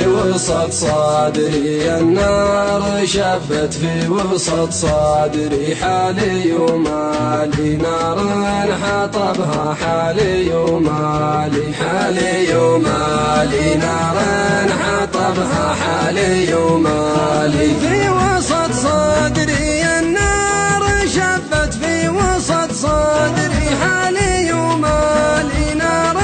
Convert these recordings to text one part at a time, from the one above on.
وسط صدري النار شبت في وسط صدري حالي ومالي نار حطبها حالي ومالي حالي ومالي نار حطبها حالي ومالي في وسط صدري النار شبت في وسط صدري حالي ومالي نار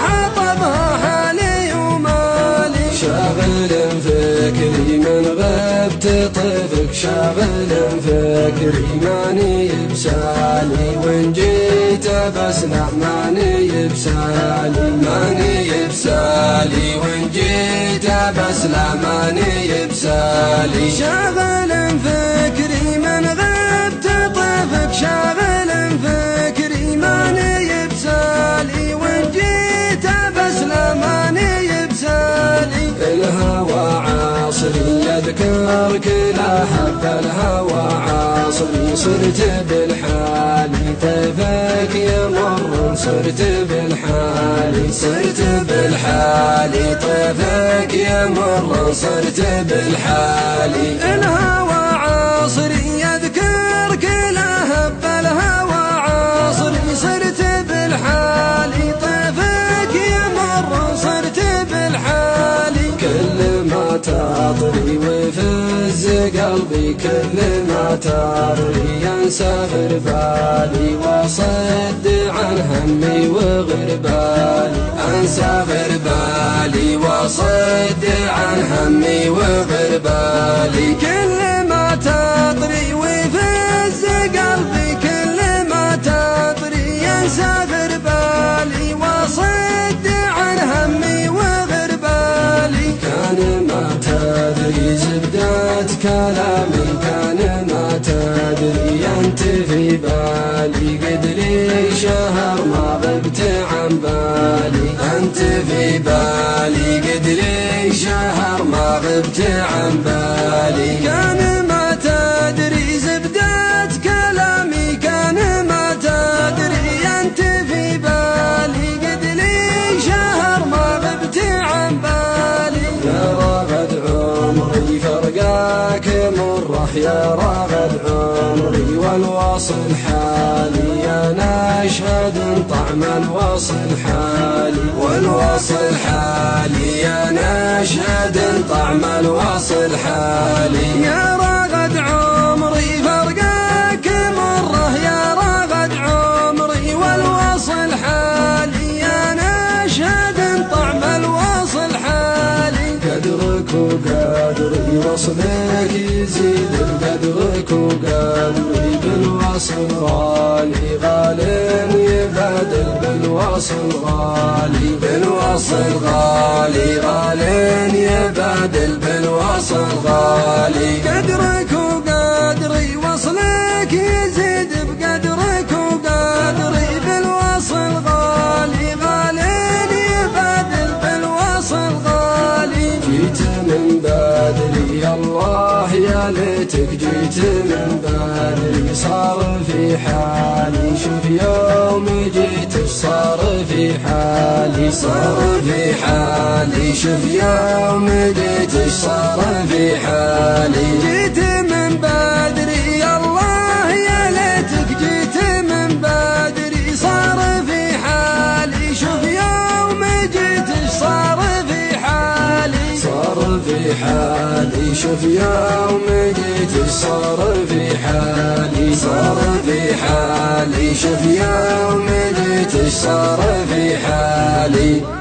حطبها حالي ومالي شاغل فكري من غبت طيفك شاغل فكري ماني بسالي وان جيت بسمع ماني بسالي ماني بسالي وان جيت بسمع ماني بسالي شاغل فكري من غبت طيفك شاغل فكري ماني بسالي وان جيت بسمع ماني بسالي الهوى عاصري يذكرك لا حب الهوى عاصري صرت بالحالي طيفك يمر صرت بالحالي صرت بالحالي طيفك يمر صرت بالحالي الهوى عاصري يذكرك لا حب الهوى عاصري صرت بالحالي طيفك يمر صرت بالحالي كل ما تطري ويفز قلبي كل ما تطري ينسى غربالي وصد عن همي وغربالي انسى غربالي وصد عن همي وغربالي كل ما تطري ويفز قلبي كل ما تطري ينسى غربالي وصد عن همي وغربالي كان ما تدري زبدة كلامي كان ما تدري انت في بالي قد لي شهر ما غبت عن بالي انت في بالي قد لي شهر ما غبت عن بالي كان ما تدري زبدة كلامي كان ما تدري انت في بالي قد لي شهر ما غبت عن بالي يا راغد عمري فرقاك مره يا راغد عمري والوصل حالي انا اشهد طعم الوصل حالي والوصل حالي انا اشهد طعم الوصل حالي يا راغد عمري فرقاك مره يا راغد عمري والوصل حالي انا اشهد طعم الوصل حالي قدرك وقدري وصلك يزيد بقدرك وقدري بالوصل غالي غالين يبادل بالوصل غالي بالوصل غالي غالين يبادل بالوصل غالي قدرك وقدري وصلك يزيد بقدرك وقدري بالوصل غالي غالين يبادل بالوصل غالي جيت من بدري الله يا ليتك جيت من بدري صار في حالي شوف يوم جيت صار في حالي صار في حالي شوف يوم جيت صار في حالي جيت من بدري الله يا ليتك جيت من بدري صار في حالي شوف يوم جيت صار في حالي صار في حالي شوف يوم جيت صار في حالي صار في حالي شوف يوم جيت صار في حالي